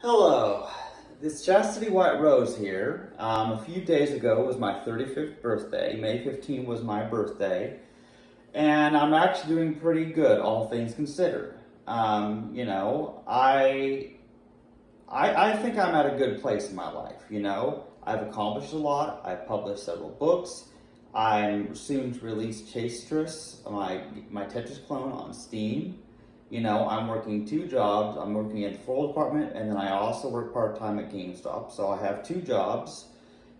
Hello, this Chastity White Rose here. A few days ago was my 35th birthday. May 15 was my birthday. And I'm actually doing pretty good, all things considered. You know, I think I'm at a good place in my life, you know. I've accomplished a lot. I've published several books. I'm soon to release Chastress, my Tetris clone on Steam. You know, I'm working two jobs. I'm working at the floral department, and then I also work part-time at GameStop. So I have two jobs,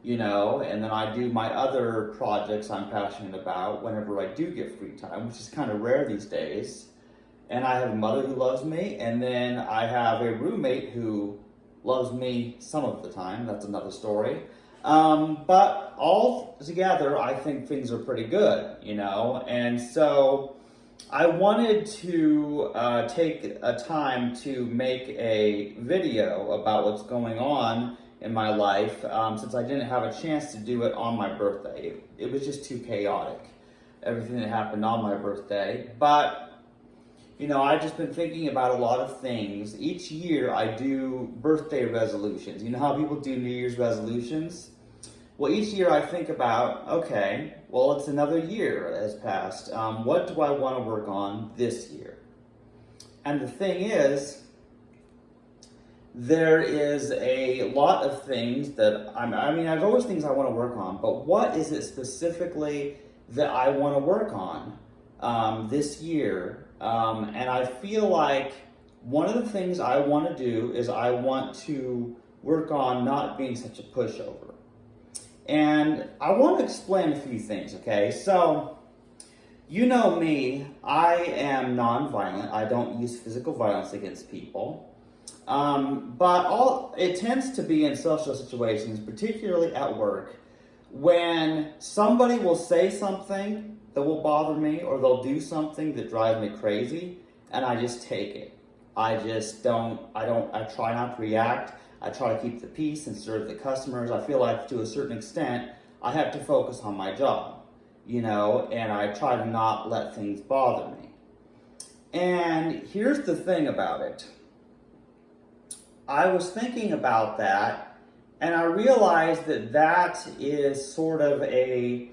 you know, and then I do my other projects I'm passionate about whenever I do get free time, which is kind of rare these days. And I have a mother who loves me, and then I have a roommate who loves me some of the time. That's another story. But all together, I think things are pretty good, you know, and so I wanted to take a time to make a video about what's going on in my life since I didn't have a chance to do it on my birthday. It was just too chaotic, everything that happened on my birthday. But, you know, I've just been thinking about a lot of things. Each year I do birthday resolutions. You know how people do New Year's resolutions? Well, each year I think about, okay, well, it's another year that has passed. What do I want to work on this year? And the thing is, there is a lot of things that I've always things I want to work on, but what is it specifically that I want to work on this year? And I feel like one of the things I want to do is I want to work on not being such a pushover. And I want to explain a few things, okay? So, you know me, I am nonviolent. I don't use physical violence against people. But it tends to be in social situations, particularly at work, when somebody will say something that will bother me or they'll do something that drives me crazy, and I just take it. I try not to react. I try to keep the peace and serve the customers. I feel like to a certain extent, I have to focus on my job, you know, and I try to not let things bother me. And here's the thing about it. I was thinking about that, and I realized that that is sort of a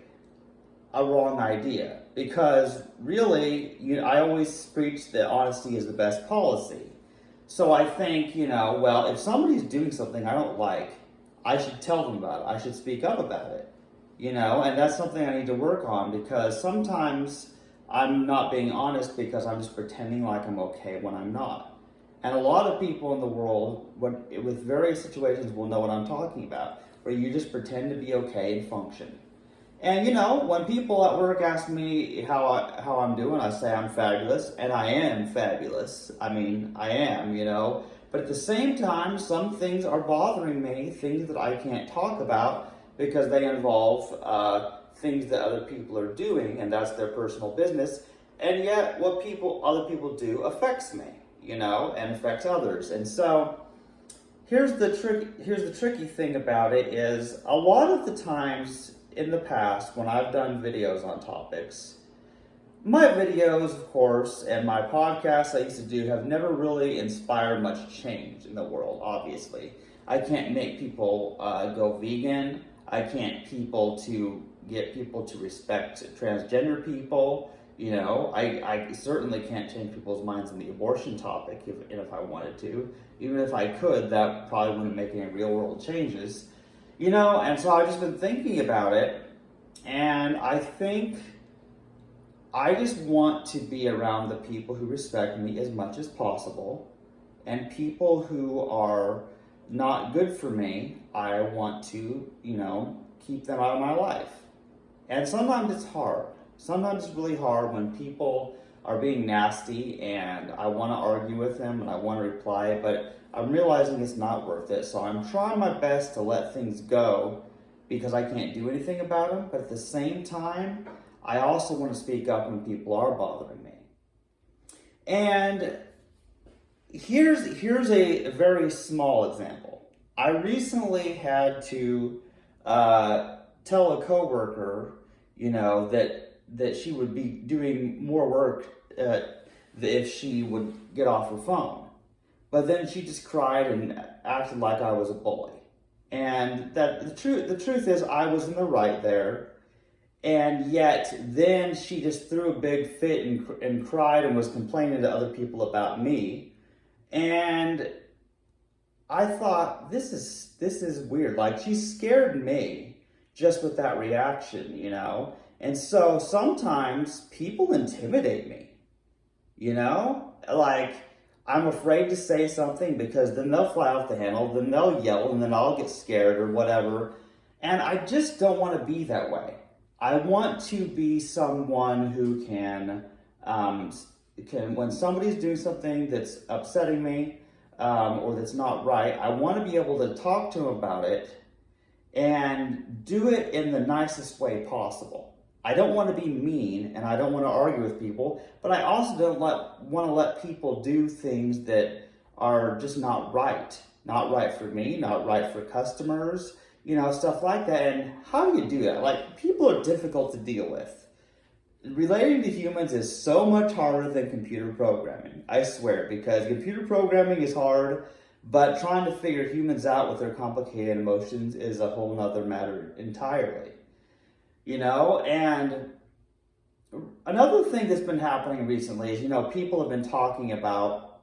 wrong idea, because really, I always preach that honesty is the best policy. So I think, you know, well, if somebody's doing something I don't like, I should tell them about it. I should speak up about it, you know, and that's something I need to work on, because sometimes I'm not being honest because I'm just pretending like I'm okay when I'm not. And a lot of people in the world, with various situations, will know what I'm talking about, where you just pretend to be okay and function. And, you know, when people at work ask me how I'm doing, I say I'm fabulous, and I am fabulous. I mean, I am, you know. But at the same time, some things are bothering me, things that I can't talk about because they involve things that other people are doing, and that's their personal business. And yet, what other people do affects me, you know, and affects others. And so, here's the tricky thing about it is, a lot of the times in the past, when I've done videos on topics, my videos, of course, and my podcasts I used to do have never really inspired much change in the world, obviously. I can't make people go vegan. I can't get people to respect transgender people. You know, I certainly can't change people's minds on the abortion topic if I wanted to. Even if I could, that probably wouldn't make any real world changes. You know, and so I've just been thinking about it, and I think I just want to be around the people who respect me as much as possible, and people who are not good for me, I want to, you know, keep them out of my life. And sometimes it's hard. Sometimes it's really hard when people are being nasty and I want to argue with them and I want to reply, but I'm realizing it's not worth it. So I'm trying my best to let things go because I can't do anything about them. But at the same time, I also want to speak up when people are bothering me. And here's a very small example. I recently had to tell a coworker, you know, that she would be doing more work if she would get off her phone. but then she just cried and acted like I was a bully. And that the truth is I was in the right there. And yet then she just threw a big fit and cried and was complaining to other people about me. And I thought, this is weird. Like, she scared me just with that reaction, you know? And so sometimes people intimidate me, you know? Like, I'm afraid to say something because then they'll fly off the handle, then they'll yell, and then I'll get scared or whatever. And I just don't want to be that way. I want to be someone who can when somebody's doing something that's upsetting me or that's not right, I want to be able to talk to them about it and do it in the nicest way possible. I don't want to be mean and I don't want to argue with people, but I also don't want to let people do things that are just not right. Not right for me, not right for customers, you know, stuff like that. And how do you do that? Like, people are difficult to deal with. Relating to humans is so much harder than computer programming. I swear, because computer programming is hard, but trying to figure humans out with their complicated emotions is a whole nother matter entirely. You know, and another thing that's been happening recently is, you know, people have been talking about,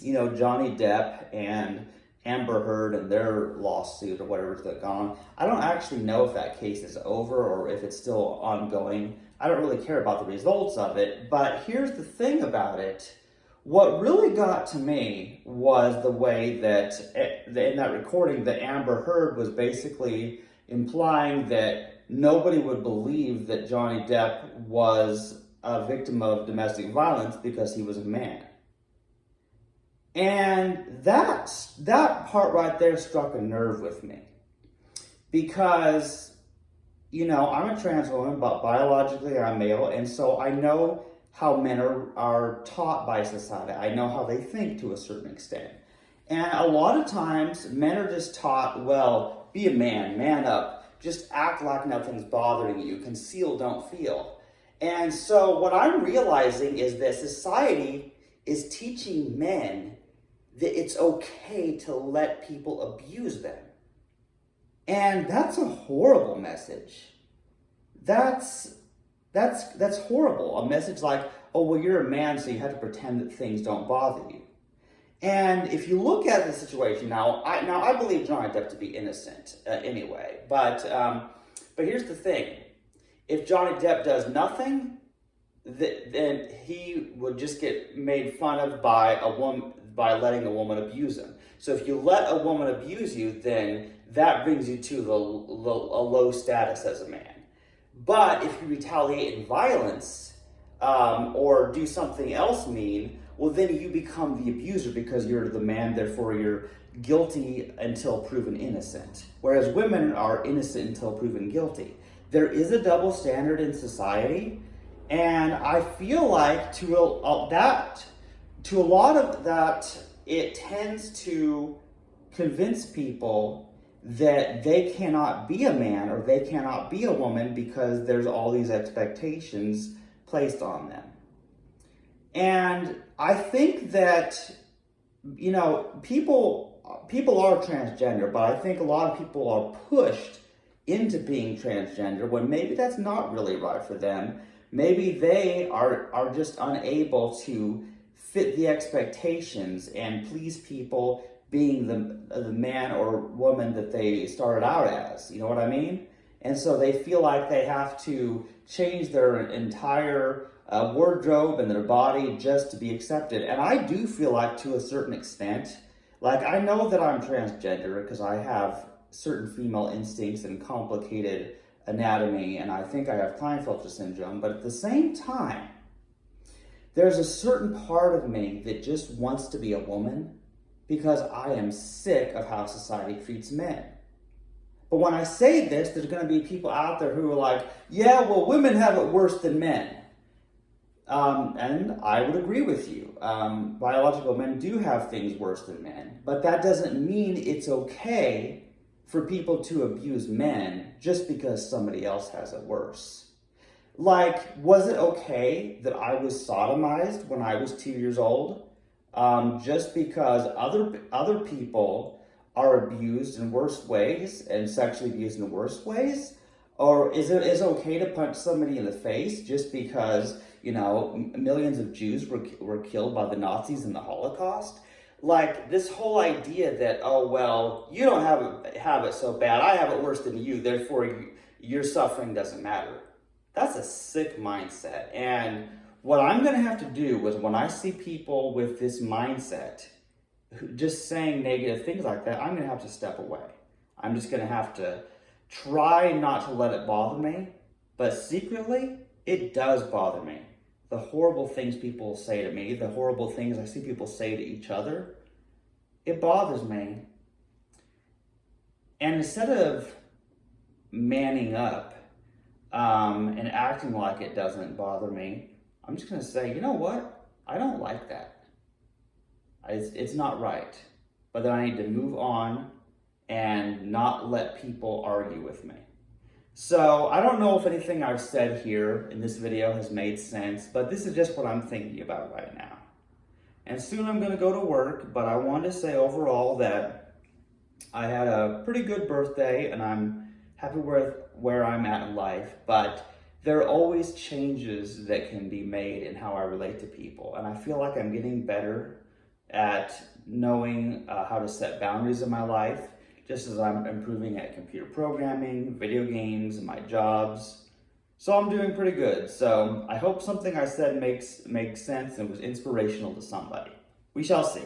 you know, Johnny Depp and Amber Heard and their lawsuit or whatever's going on. I don't actually know if that case is over or if it's still ongoing. I don't really care about the results of it, but here's the thing about it. What really got to me was the way that in that recording that Amber Heard was basically implying that nobody would believe that Johnny Depp was a victim of domestic violence because he was a man. And that part right there struck a nerve with me. Because, you know, I'm a trans woman, but biologically I'm male, and so I know how men are taught by society. I know how they think to a certain extent. And a lot of times, men are just taught, well, be a man, man up, just act like nothing's bothering you, conceal, don't feel. And so what I'm realizing is that society is teaching men that it's okay to let people abuse them. And that's a horrible message. That's horrible. A message like, oh, well, you're a man, so you have to pretend that things don't bother you. And if you look at the situation now, I believe Johnny Depp to be innocent anyway. But here's the thing: if Johnny Depp does nothing, then he would just get made fun of by a woman by letting a woman abuse him. So if you let a woman abuse you, then that brings you to a low status as a man. But if you retaliate in violence or do something else mean, well, then you become the abuser because you're the man, therefore you're guilty until proven innocent. Whereas women are innocent until proven guilty. There is a double standard in society, and I feel like to a lot of that, it tends to convince people that they cannot be a man or they cannot be a woman because there's all these expectations placed on them. And I think that, you know, people are transgender, but I think a lot of people are pushed into being transgender when maybe that's not really right for them. Maybe they are just unable to fit the expectations and please people being the man or woman that they started out as. You know what I mean? And so they feel like they have to change their entire wardrobe and their body just to be accepted. And I do feel like, to a certain extent, like, I know that I'm transgender because I have certain female instincts and complicated anatomy, and I think I have Klinefelter syndrome, but at the same time, there's a certain part of me that just wants to be a woman because I am sick of how society treats men. But when I say this, there's going to be people out there who are like, yeah, well, women have it worse than men. And I would agree with you. Biological men do have things worse than men, but that doesn't mean it's okay for people to abuse men just because somebody else has it worse. Like, was it okay that I was sodomized when I was 2 years old? just because other people are abused in worse ways and sexually abused in worse ways? Or is it okay to punch somebody in the face just because, millions of Jews were killed by the Nazis in the Holocaust? Like this whole idea that, oh, well, you don't have it so bad, I have it worse than you, therefore your suffering doesn't matter. That's a sick mindset. And what I'm going to have to do is when I see people with this mindset, just saying negative things like that, I'm going to have to step away. I'm just going to have to try not to let it bother me, but secretly, it does bother me. The horrible things people say to me, the horrible things I see people say to each other, it bothers me. And instead of manning up and acting like it doesn't bother me, I'm just going to say, you know what? I don't like that. It's not right. But then I need to move on and not let people argue with me. So I don't know if anything I've said here in this video has made sense, but this is just what I'm thinking about right now. And soon I'm going to go to work, but I wanted to say overall that I had a pretty good birthday and I'm happy with where I'm at in life, but there are always changes that can be made in how I relate to people. And I feel like I'm getting better at knowing how to set boundaries in my life, just as I'm improving at computer programming, video games, and my jobs. So I'm doing pretty good. So I hope something I said makes sense and was inspirational to somebody. We shall see.